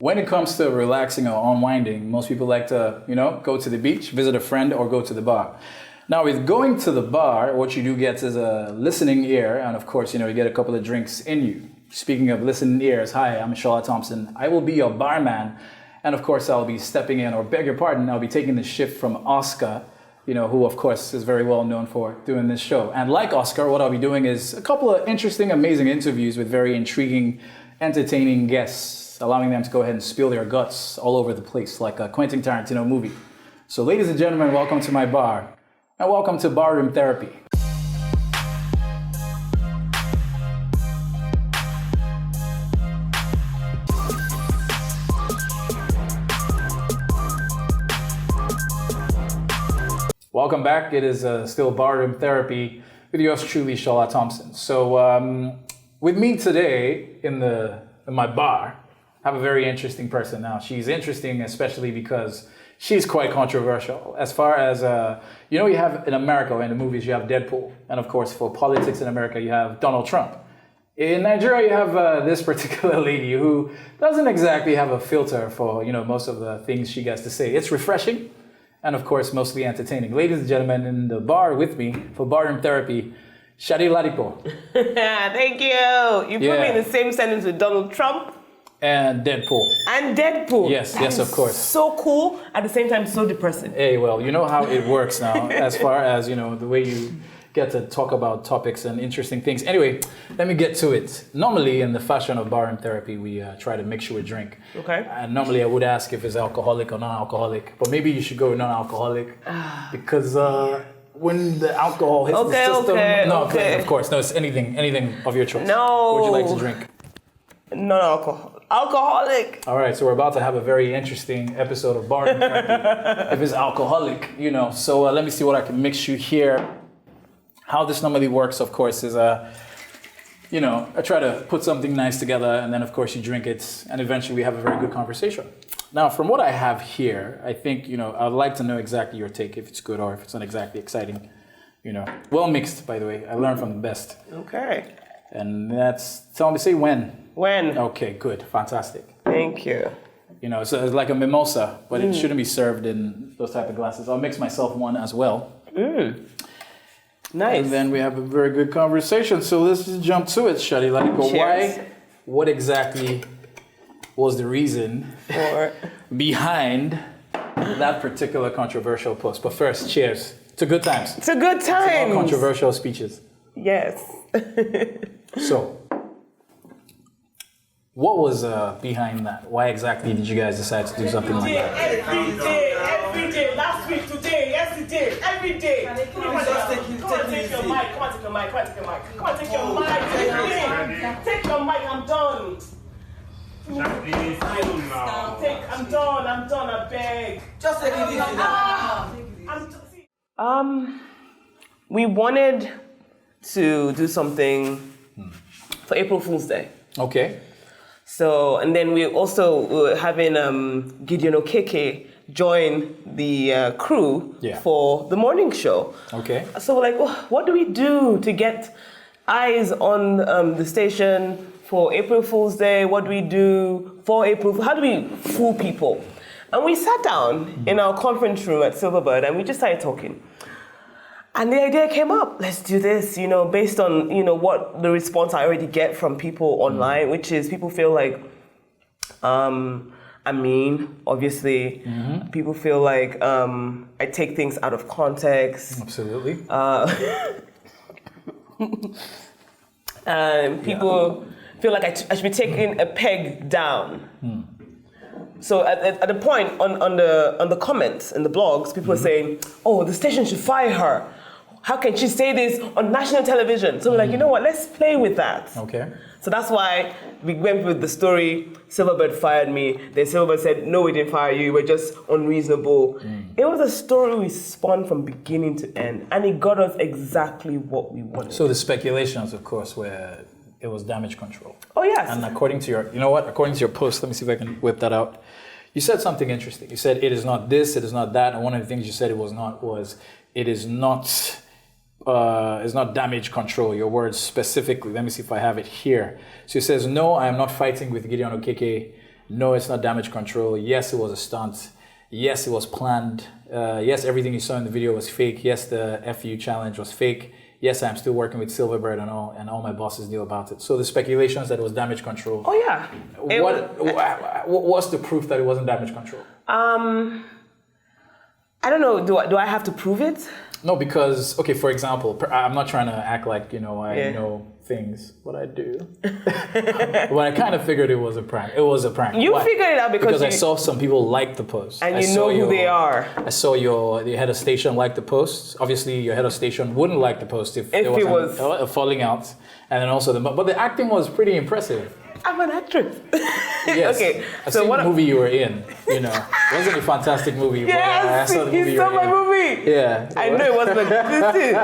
When it comes to relaxing or unwinding, most people like to, go to the beach, visit a friend, or go to the bar. Now, with going to the bar, what you do get is a listening ear, and of course, you get a couple of drinks in you. Speaking of listening ears, hi, I'm SHOLA Thompson. I will be your barman, and of course, I'll be stepping in, or beg your pardon, I'll be taking the shift from Oscar, who of course is very well known for doing this show. And like Oscar, what I'll be doing is a couple of interesting, amazing interviews with very intriguing, entertaining guests, allowing them to go ahead and spill their guts all over the place like a Quentin Tarantino movie. So ladies and gentlemen, welcome to my bar, and welcome to Barroom Therapy. Welcome back. It is still Barroom Therapy with yours truly, SHOLA Thompson. So with me today in my bar, I have a very interesting person. Now, she's interesting especially because she's quite controversial. As far as, you have in America, in the movies, you have Deadpool. And of course, for politics in America, you have Donald Trump. In Nigeria, you have this particular lady who doesn't exactly have a filter for, most of the things she gets to say. It's refreshing. And of course, mostly entertaining. Ladies and gentlemen, in the bar with me for Barroom Therapy, LADIPO. Thank you. You put me in the same sentence with Donald Trump. And Deadpool. Yes, of course. So cool, at the same time, so depressing. Hey, well, you know how it works now, as far as, the way you get to talk about topics and interesting things. Anyway, let me get to it. Normally, in the fashion of Barroom Therapy, we try to mix you a drink. Okay. And normally, I would ask if it's alcoholic or non-alcoholic. But maybe you should go with non-alcoholic. Because when the alcohol hits the system... Okay. Of course. No, it's anything of your choice. No. What would you like to drink? Non-alcohol. Alcoholic. All right, so we're about to have a very interesting episode of Barroom Therapy. If it's alcoholic, So let me see what I can mix you here. How this normally works, of course, is I try to put something nice together, and then of course you drink it, and eventually we have a very good conversation. Now, from what I have here, I think I'd like to know exactly your take, if it's good or if it's not exactly exciting. Well mixed, by the way. I learned from the best. Okay. And tell me, say when. When? Okay, good, fantastic. Thank you. So it's like a mimosa, but it shouldn't be served in those type of glasses. I'll mix myself one as well. Nice. And then we have a very good conversation. So let's just jump to it, Shadi. What exactly was the reason behind that particular controversial post? But first, cheers to good times. To good times. To controversial speeches. Yes. So, what was behind that? Why exactly did you guys decide to do something like that? Every day, last week, today, yesterday, every day. Come on, take your mic. Come on, take your mic. Come on, take your mic. Take your mic, I'm done. I'm done, I beg. Just take it easy. We wanted to do something for April Fool's Day. Okay. So, and then we also were having Gideon Okeke join the crew for the morning show. Okay. So we're like, what do we do to get eyes on the station for April Fool's Day? What do we do for April? How do we fool people? And we sat down in our conference room at Silverbird and we just started talking. And the idea came up, let's do this, based on, what the response I already get from people online, which is people feel like I'm mean, obviously. Mm-hmm. People feel like I take things out of context. Absolutely. And people feel like I should be taking a peg down. So at the point on the comments and the blogs, people are saying, the station should fire her. How can she say this on national television? So we're like, you know what, let's play with that. Okay. So that's why we went with the story, Silverbird fired me. Then Silverbird said, no, we didn't fire you, we're just unreasonable. It was a story we spun from beginning to end, and it got us exactly what we wanted. So the speculations, of course, were it was damage control. Oh, yes. And according to your post, let me see if I can whip that out. You said something interesting. You said it is not this, it is not that, and one of the things you said it is not damage control, your words specifically. Let me see if I have it here. So it says, no, I am not fighting with Gideon Okeke No, it's not damage control. Yes, it was a stunt. Yes, it was planned. Yes, everything you saw in the video was fake. Yes, the FU challenge was fake. Yes, I'm still working with Silverbird and all my bosses knew about it. So the speculations that it was damage control. Oh yeah. What's the proof that it wasn't damage control? I don't know. Do I have to prove it? No, because for example, I'm not trying to act like I know things, but I do. But I kind of figured it was a prank. It was a prank. You figured it out because I saw some people like the post, and you know who they are. I saw the head of station like the post. Obviously, your head of station wouldn't like the post if there was a falling out, and then also but the acting was pretty impressive. I'm an actress. Yes. Okay. I've seen the movie you were in. It wasn't a fantastic movie. Yes, but I saw the movie you saw my movie. Yeah. I know it wasn't a good thing.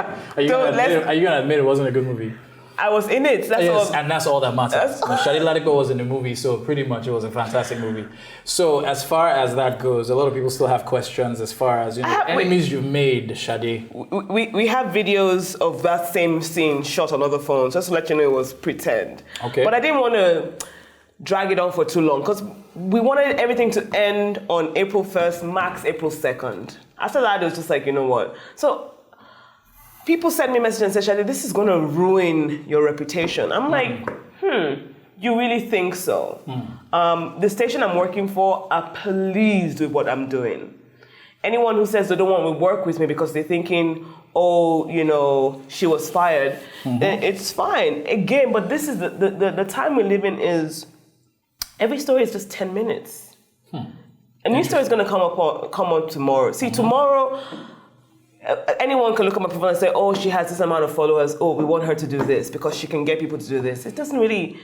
Are you gonna admit it wasn't a good movie? I was in it. That's all. And that's all that matters. LADIPO was in the movie, so pretty much it was a fantastic movie. So as far as that goes, a lot of people still have questions as far as enemies you made, Shade. We have videos of that same scene shot on other phones, just to let you know it was pretend. Okay. But I didn't want to drag it on for too long because we wanted everything to end on April 1st, max April 2nd. After that, it was just like, you know what? So people send me messages and say, Shade, this is going to ruin your reputation. I'm like, you really think so? The station I'm working for are pleased with what I'm doing. Anyone who says they don't want to work with me because they're thinking, she was fired, it's fine. Again, but this is the time we live in is, every story is just 10 minutes. A new story is going to come on tomorrow. See, tomorrow, anyone can look at my profile and say, oh, she has this amount of followers. Oh, we want her to do this because she can get people to do this. It doesn't really,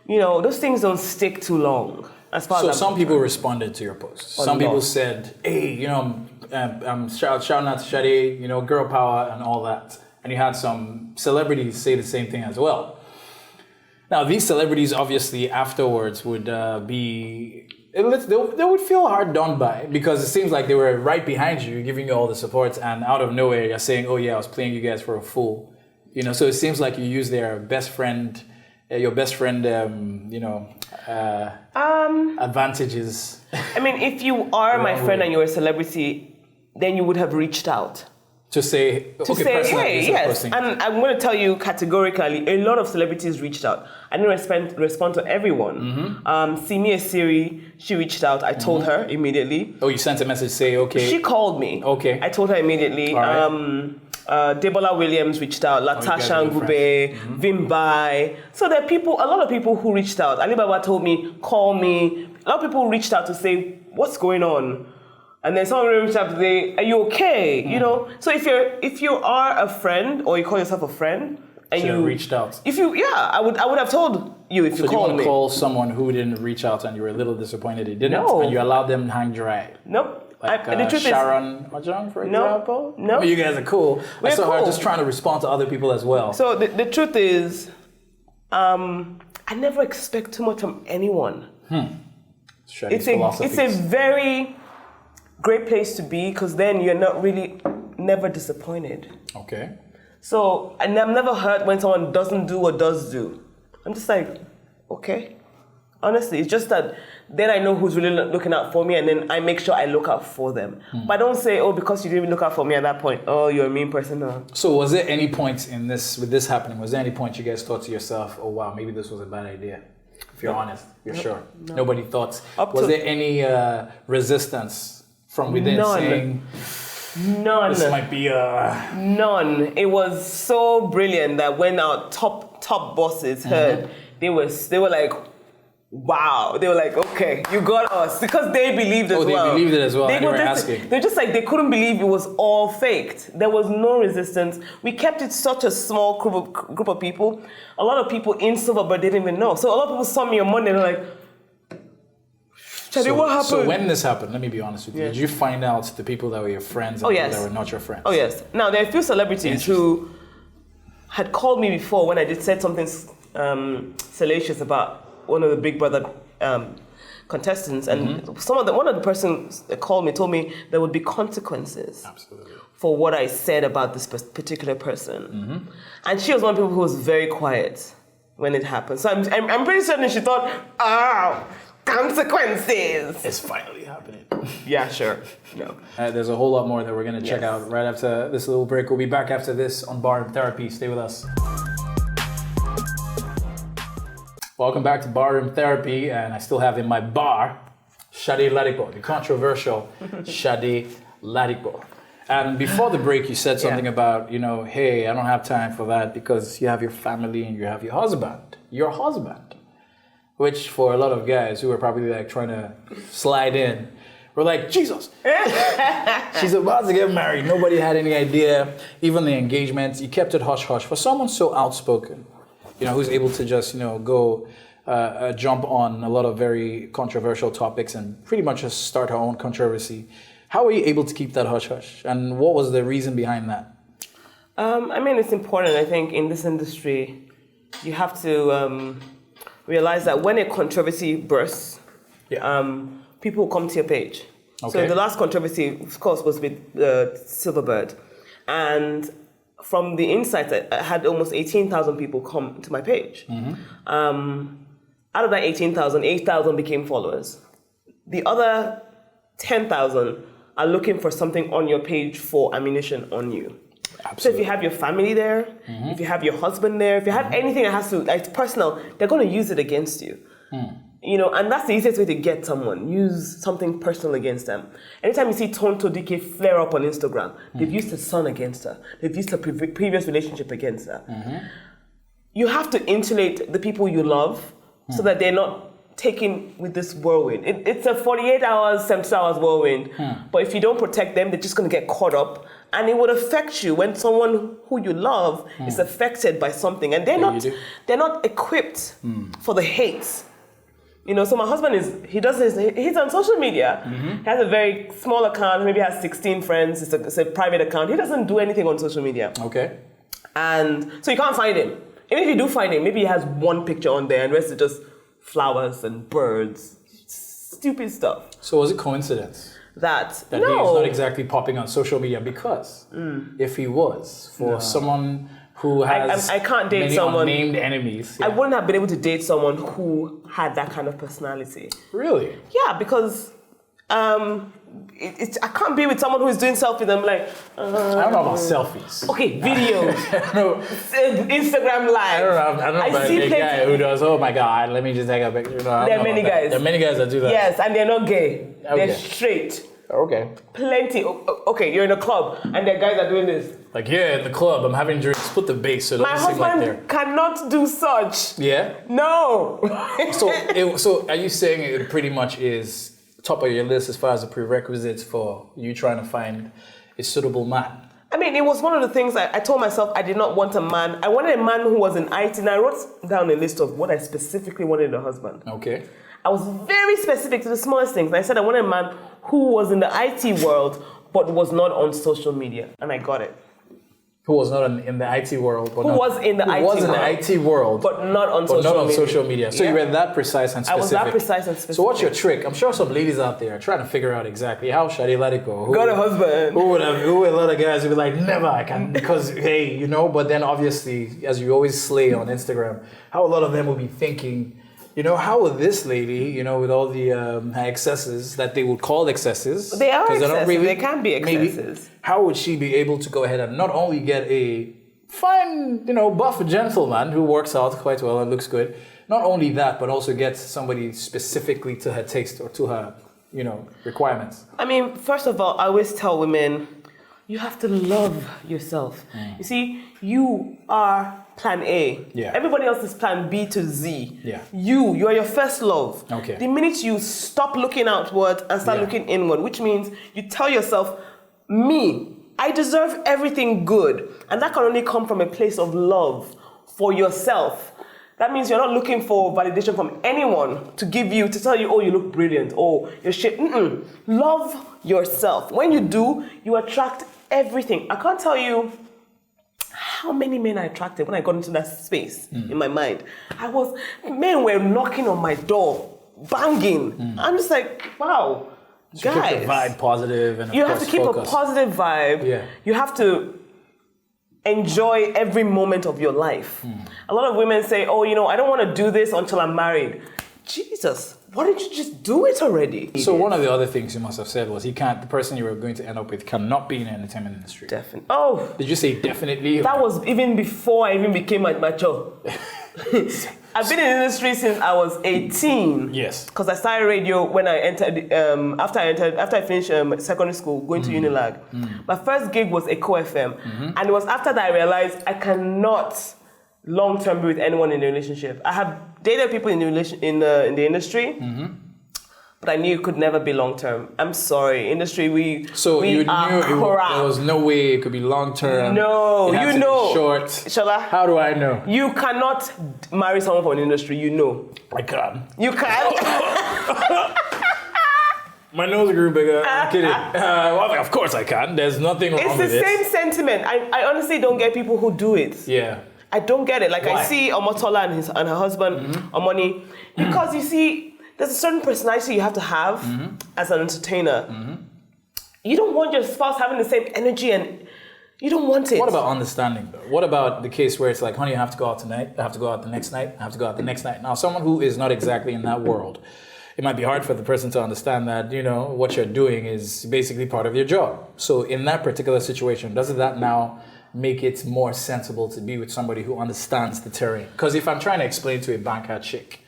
those things don't stick too long. As far as some people responded to your post. Some people said, hey, I'm shouting out to Shade, girl power and all that. And you had some celebrities say the same thing as well. Now, these celebrities obviously afterwards would they would feel hard done by because it seems like they were right behind you, giving you all the support, and out of nowhere you're saying, oh yeah, I was playing you guys for a fool. So it seems like you use their best friend, advantages. I mean, if you are my friend and you're a celebrity, then you would have reached out. To say, hey, yes. And I'm going to tell you categorically, a lot of celebrities reached out. I didn't respond to everyone. Simi Esiri, she reached out. I told her immediately. Oh, you sent a message, say, okay. She called me. Okay. I told her immediately. Right. Debola Williams reached out. Latasha Ngube, Vimbai. So there are a lot of people who reached out. Alibaba told me, call me. A lot of people reached out to say, what's going on? And then someone reached out to say, are you okay? So if you are a friend or you call yourself a friend and you reached out. I would have told you if you called me. So you want to call someone who didn't reach out and you were a little disappointed they didn't? No. And you allowed them to hang dry? Nope. Like the truth Sharon Majong, for example? No. You guys are cool. I saw her just trying to respond to other people as well. So the truth is, I never expect too much from anyone. It's a very great place to be because then you're not really never disappointed. Okay. So, and I'm never hurt when someone doesn't do or does do. I'm just like, okay. Honestly, it's just that then I know who's really looking out for me and then I make sure I look out for them. But I don't say, oh, because you didn't look out for me at that point, oh, you're a mean person. No. So was there any point with this happening, was there any point you guys thought to yourself, oh, wow, maybe this was a bad idea? If you're honest, you're sure. No. Nobody thought. Was there any resistance from within saying, none. This might be None. It was so brilliant that when our top bosses heard, they were like, wow. They were like, okay, you got us. Because they believed as well. Oh, they believed it as well. They were asking. They're just like, they couldn't believe it was all faked. There was no resistance. We kept it such a small group of people. A lot of people in Silverbird didn't even know. So a lot of people saw me on Monday and they're like, what happened? So when this happened, let me be honest with you. Did you find out the people that were your friends and people that were not your friends? Oh, yes. Now, there are a few celebrities who had called me before when I said something salacious about one of the Big Brother contestants. And one of the persons that called me told me there would be consequences for what I said about this particular person. And she was one of the people who was very quiet when it happened. So I'm pretty certain she thought, consequences. It's finally happening. Yeah, sure. No. There's a whole lot more that we're going to check out right after this little break. We'll be back after this on Barroom Therapy. Stay with us. Welcome back to Barroom Therapy, and I still have in my bar Shade LADIPO, the controversial Shade LADIPO. And before the break, you said something about, hey, I don't have time for that because you have your family and you have your husband. Your husband. Which for a lot of guys who are probably like trying to slide in, we're like, Jesus, she's about to get married. Nobody had any idea. Even the engagements, you kept it hush-hush. For someone so outspoken, who's able to just, go jump on a lot of very controversial topics and pretty much just start her own controversy. How were you able to keep that hush-hush? And what was the reason behind that? It's important, I think, in this industry. You have to realize that when a controversy bursts, people will come to your page. Okay. So the last controversy, of course, was with Silverbird. And from the insights, I had almost 18,000 people come to my page. Out of that 18,000, 8,000 became followers. The other 10,000 are looking for something on your page for ammunition on you. Absolutely. So if you have your family there, if you have your husband there, if you have anything that has to, it's personal, they're going to use it against you. And that's the easiest way to get someone. Use something personal against them. Anytime you see Tonto DK flare up on Instagram, they've used his son against her. They've used her previous relationship against her. You have to insulate the people you love so that they're not taken with this whirlwind. It's a 48 hours, 72 hours whirlwind. But if you don't protect them, they're just going to get caught up. And it would affect you when someone who you love is affected by something. And they're not equipped for the hate. So my husband he's on social media. He has a very small account, maybe has 16 friends. It's a private account. He doesn't do anything on social media. Okay. And so you can't find him. Even if you do find him, maybe he has one picture on there and the rest is just flowers and birds, stupid stuff. So was it coincidence that he's not exactly popping on social media? Because if he was, for someone who has I can't date many someone unnamed enemies, I wouldn't have been able to date someone who had that kind of personality. Really? Yeah, because I can't be with someone who's doing selfies. I'm like, I don't know about selfies. Okay, videos, Instagram Live. I don't know about a guy who does, oh my God, let me just take a picture. There are many guys. There are many guys that do that. Yes, and they're not gay. Okay. They're straight. Okay. Plenty. Okay, you're in a club and there are guys that are doing this. Like, in the club, I'm having drinks, put the bass so it doesn't seem like they're... My husband cannot do such. Yeah? No. So are you saying it pretty much is top of your list as far as the prerequisites for you trying to find a suitable man? It was one of the things I told myself I did not want a man. I wanted a man who was in IT, and I wrote down a list of what I specifically wanted in a husband. Okay. I was very specific to the smallest things. I said I wanted a man who was in the IT world, but was not on social media, and I got it. Who was not in the IT world. But was in the IT world. But not on social media. So you were that precise and specific. I was that precise and specific. So what's your trick? I'm sure some ladies out there are trying to figure out exactly how Shade LADIPO. Got a husband. Who would a lot of guys would be like, never, I can, because, hey, but then obviously, as you always slay on Instagram, how a lot of them will be thinking, how would this lady, with all the excesses that they would call excesses. They are excesses. They can be excesses. Maybe, how would she be able to go ahead and not only get a fine, buff gentleman who works out quite well and looks good, not only that, but also get somebody specifically to her taste or to her, requirements? First of all, I always tell women, you have to love yourself. You see, you are plan A. Yeah. Everybody else is plan B to Z. Yeah. You are your first love. Okay. The minute you stop looking outward and start looking inward, which means you tell yourself, me, I deserve everything good. And that can only come from a place of love for yourself. That means you're not looking for validation from anyone to tell you, oh, you look brilliant, oh, you're shit. Love yourself. When you do, you attract everything. I can't tell you how many men I attracted when I got into that space in my mind. Men were knocking on my door, banging. I'm just like, wow, so guys. Keep the vibe positive and you have to keep a positive vibe. Yeah. You have to enjoy every moment of your life. A lot of women say, oh, I don't want to do this until I'm married. Jesus, why didn't you just do it already? So one of the other things you must have said was the person you were going to end up with cannot be in the entertainment industry. Definitely. Oh, Did you say definitely? that was even before I even became mature. I've been in the industry since I was 18. Yes. Because I started radio when I entered, after I finished secondary school, going to Unilag. My first gig was Echo FM. And it was after that I realized I cannot long-term be with anyone in a relationship. I have dated people in the industry, but I knew it could never be long-term. I'm sorry, industry, we you are knew crap. there was no way it could be long-term. No, It had you to be know. short. Shola, How do I know? you cannot marry someone from an industry, you know. I can't. You can't. My nose grew bigger. I'm kidding. Well, of course I can. There's nothing wrong It's with the it. same sentiment. I honestly don't get people who do it. Yeah. I don't get it. Like Why? I see Omotola and her husband, Omoni, because you see, there's a certain personality you have to have as an entertainer. You don't want your spouse having the same energy, and you don't want it. What about understanding though? What about the case where it's like, honey, I have to go out tonight, I have to go out the next night, I have to go out the next night. Now, someone who is not exactly in that world, it might be hard for the person to understand that, what you're doing is basically part of your job. So in that particular situation, doesn't that now make it more sensible to be with somebody who understands the terrain? Because if I'm trying to explain to a banker chick,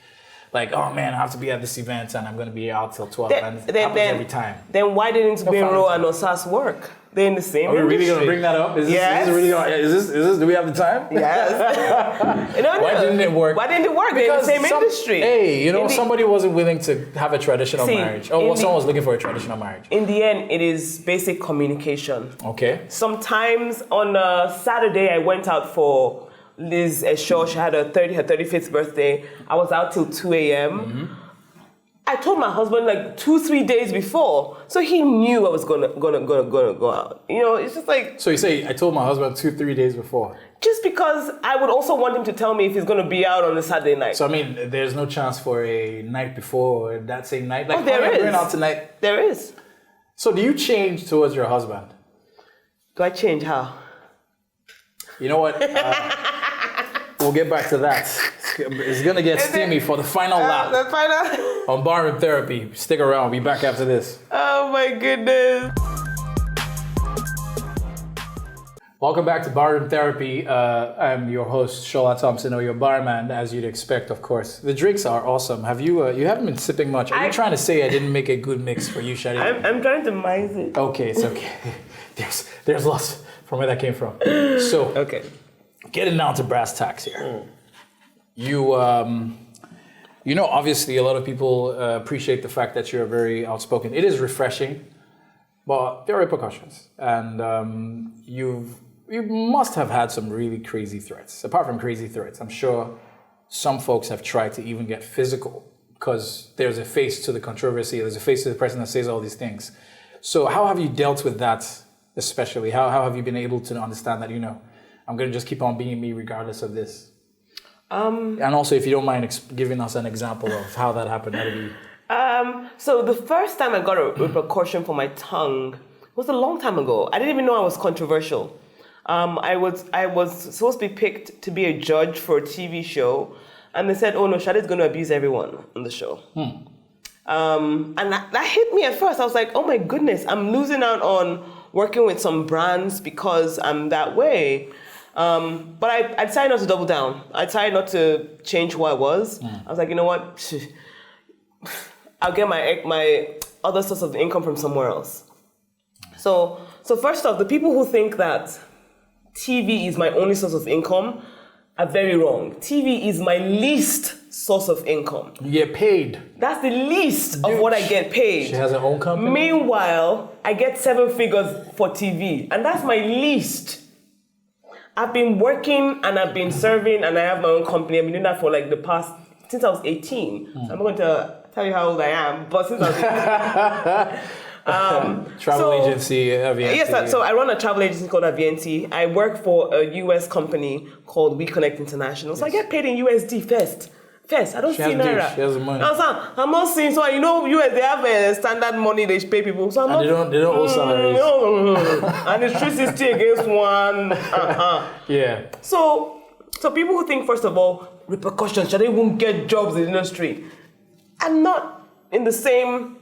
like, oh man, I have to be at this event and I'm going to be out till 12, and it happens every time. Then why didn't Benro and Valentine. Osas work? They're in the same Are we really industry. going to bring that up? Yes. Is this, do we have the time? Yes. Why didn't it work? Why didn't it work? They're in the same industry. Hey, somebody wasn't willing to have a traditional See, marriage. Someone was looking for a traditional marriage. In the end, it is basic communication. Okay. Sometimes on a Saturday, I went out for Liz Shaw. She had her 35th birthday. I was out till 2 a.m. I told my husband like 2-3 days before, so he knew I was gonna go out. It's just like. So you say I told my husband 2-3 days before. Just because I would also want him to tell me if he's gonna be out on a Saturday night. So I mean, there's no chance for a night before or that same night. Like, there I'm is. going out tonight. There is. So do you change towards your husband? Do I change how? You know what? We'll get back to that. It's gonna get steamy for the final lap The final. on Barroom Therapy. Stick around. We'll be back after this. Oh my goodness. Welcome back to Barroom Therapy. I'm your host, SHOLA Thompson, or your barman, as you'd expect, of course. The drinks are awesome. Have you? You haven't been sipping much. Are you trying to say I didn't make a good mix for you, Shadi? I'm trying to mince it. Okay, it's okay. There's lots from where that came from. So, Okay. getting down to brass tacks here. You, obviously a lot of people appreciate the fact that you're very outspoken. It is refreshing, but there are repercussions. And you must have had some really crazy threats. Apart from crazy threats, I'm sure some folks have tried to even get physical because there's a face to the controversy. There's a face to the person that says all these things. So how have you dealt with that especially? How have you been able to understand that, I'm going to just keep on being me regardless of this? And also, if you don't mind giving us an example of how that happened, that'd be... So the first time I got a repercussion for my tongue was a long time ago. I didn't even know I was controversial. I was supposed to be picked to be a judge for a TV show, and they said, "Oh no, Shadi's going to abuse everyone on the show." And that hit me at first. I was like, "Oh my goodness, I'm losing out on working with some brands because I'm that way." But I decided not to double down. I decided not to change who I was. I was like, you know what? I'll get my other source of income from somewhere else. So first off, the people who think that TV is my only source of income are very wrong. TV is my least source of income. You get paid. That's the least of what I get paid. She has her own company? Meanwhile, I get 7 figures for TV, and that's my least. I've been working and I've been serving and I have my own company. I've been doing that for like since I was 18. I'm not going to tell you how old I am, but since I was 18. Travel agency, Avianti. Yes, so I run a travel agency called Avianti. I work for a US company called We Connect International. So I get paid in USD first. I don't see Naira. She has the money. I'm not seeing, so US, they have a standard money they pay people. So They don't owe salaries. And it's 360 against one. Yeah. So people who think, first of all, repercussions, shall they won't get jobs in the industry? I'm not in the same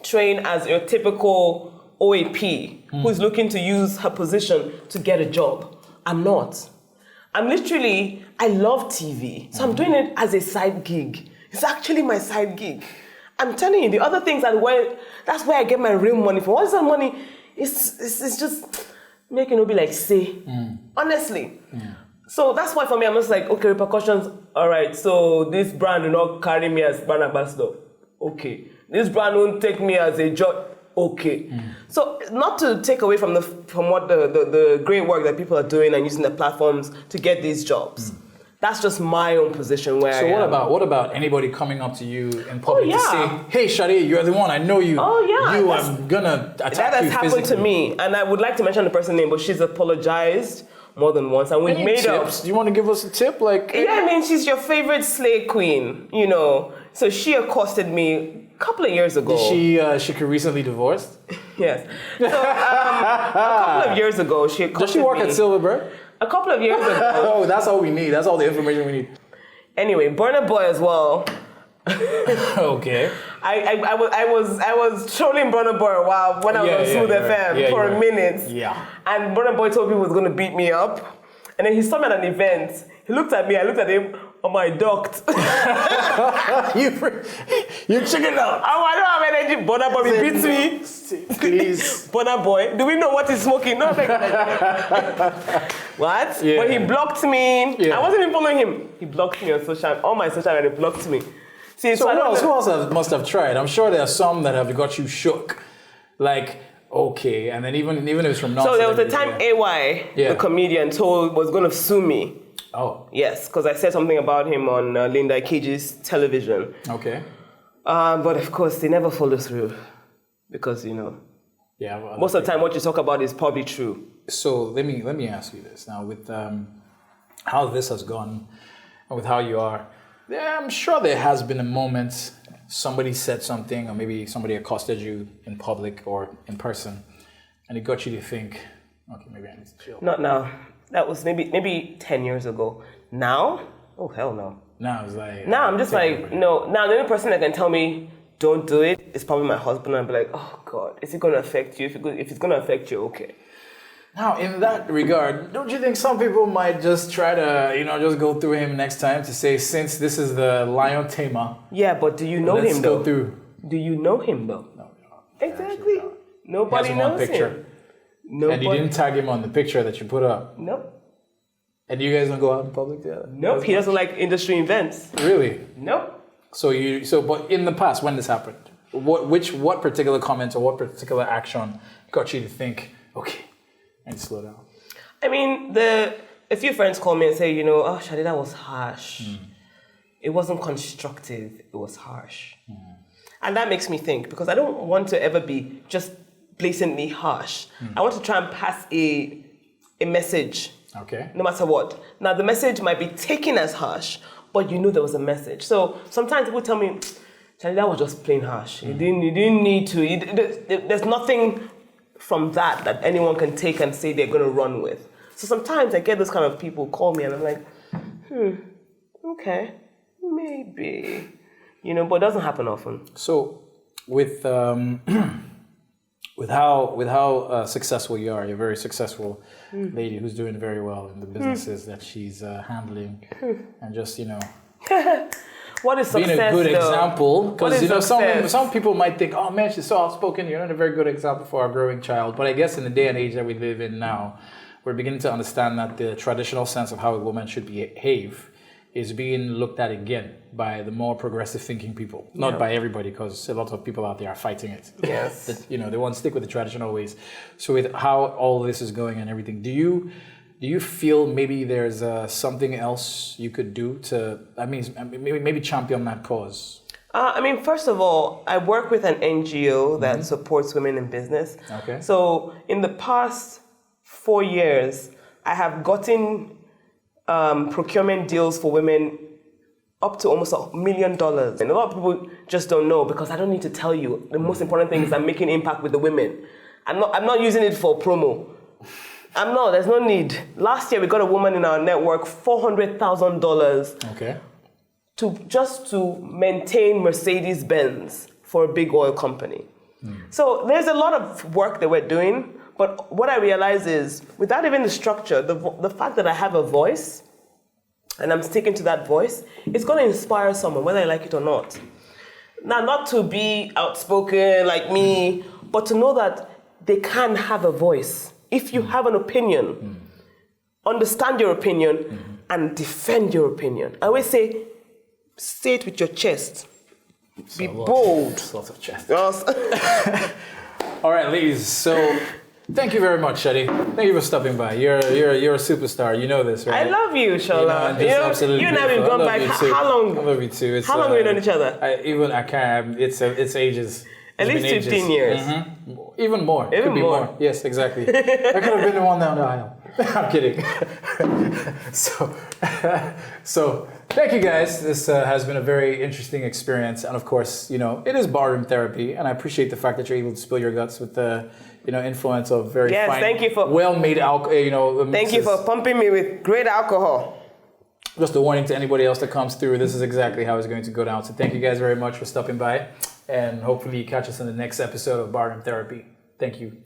train as your typical OAP who's looking to use her position to get a job. I'm not. I'm literally, I love TV, so I'm doing it as a side gig. It's actually my side gig. I'm telling you, the other things that's where I get my real money from. What's that money? It's just making it be like, say, honestly. So that's why for me, I'm just like, okay, repercussions, all right, so this brand will not carry me as brand ambassador. Okay. This brand won't take me as a job. Okay. So not to take away from what the great work that people are doing and using the platforms to get these jobs. That's just my own position where So what about anybody coming up to you in public to say, hey, Shadi, you're the one, I know you. Oh, yeah. I'm gonna attack you that has happened physically. to me. And I would like to mention the person's name, but she's apologized more than once. And we've made tips? Do you want to give us a tip? I mean, she's your favorite slay queen, you know. So she accosted me a couple of years ago. She could recently divorced? Yes. So a couple of years ago, she accosted me. Does she work at Silverbird? A couple of years ago. Oh, that's all we need. That's all the information we need. Anyway, Burna Boy as well. Okay. I was trolling Burna Boy a while when I was on Smooth FM for a minute. Yeah. And Burna Boy told me he was going to beat me up. And then he saw me at an event. He looked at me. I looked at him on my duct. You chicken out. Oh, I don't have energy. Burna Boy, he beats me. Please. Burna Boy, do we know what he's smoking? No. What? Yeah. But he blocked me. Yeah. I wasn't even following him. He blocked me on all my social media. He blocked me. See, So who else must have tried? I'm sure there are some that have got you shook. Like, okay, and then even if it's from So there was a time AY, the comedian, was going to sue me. Oh. Yes, because I said something about him on Linda Ikeji's television. Okay. But of course, they never follow through. Because, Yeah. Well, most of the time what you talk about is probably true. So let me ask you this now with how this has gone and with how you are. Yeah, I'm sure there has been a moment somebody said something or maybe somebody accosted you in public or in person and it got you to think, okay, maybe I need to chill. Not now. That was maybe 10 years ago. Now? Oh, hell no. Now it's like... Now I'm just like, no. Now the only person that can tell me don't do it is probably my husband. I'll be like, oh God, is it going to affect you? If it's going to affect you, okay. Now, in that regard, don't you think some people might just try to, just go through him next time to say, since this is the lion tamer... Yeah, but do you know him though? Let's go through. Do you know him though? No, exactly. Nobody knows him. And you didn't tag him on the picture that you put up? Nope. And you guys don't go out in public together? Nope, he doesn't like industry events. Really? Nope. But in the past, when this happened, what particular comment or what particular action got you to think, okay, I need to slow down? I mean, a few friends call me and say, oh, Shadi, that was harsh. It wasn't constructive, it was harsh. And that makes me think, because I don't want to ever be just blatantly harsh. I want to try and pass a message. Okay. No matter what. Now, the message might be taken as harsh, but there was a message. So sometimes people tell me, Charlie, that was just plain harsh. You didn't need to. There's nothing from that anyone can take and say they're going to run with. So sometimes I get those kind of people call me and I'm like, okay, maybe. But it doesn't happen often. So with how successful you are, you're a very successful lady who's doing very well in the businesses that she's handling, and just what is success? Being a good example, because some people might think, oh man, she's so outspoken. You're not a very good example for our growing child. But I guess in the day and age that we live in now, we're beginning to understand that the traditional sense of how a woman should behave is being looked at again by the more progressive thinking people. Not by everybody, because a lot of people out there are fighting it. Yes. They want to stick with the traditional ways. So with how all this is going and everything, do you feel maybe there's something else you could do to, maybe champion that cause? First of all, I work with an NGO that supports women in business. Okay. So in the past 4 years, I have gotten procurement deals for women up to almost $1 million. And a lot of people just don't know, because I don't need to tell you. The most important thing is I'm making impact with the women. I'm not using it for promo. There's no need. Last year we got a woman in our network $400,000 okay. to maintain Mercedes-Benz for a big oil company. So there's a lot of work that we're doing, but what I realize is, without even the structure, the fact that I have a voice, and I'm sticking to that voice, it's going to inspire someone, whether I like it or not. Now, not to be outspoken like me, but to know that they can have a voice. If you have an opinion, understand your opinion and defend your opinion. I always say it with your chest. Be bold. Lots of chest. Yes. All right, ladies. So, thank you very much, Shadi. Thank you for stopping by. You're a superstar. You know this, right? I love you, Shola. Absolutely. You and I have gone back. How long? I love you too. How long have we known each other? I can't. It's ages. At least 15 years. Even more. Even Could be more. more. Yes, exactly. I could have been the one down the aisle. I'm kidding. So thank you guys. This has been a very interesting experience, and of course, it is barroom therapy, and I appreciate the fact that you're able to spill your guts with the, influence of very fine, thank you for well-made alcohol. Thank you for pumping me with great alcohol. Just a warning to anybody else that comes through. This is exactly how it's going to go down. So thank you guys very much for stopping by, and hopefully you catch us in the next episode of Barroom Therapy. Thank you.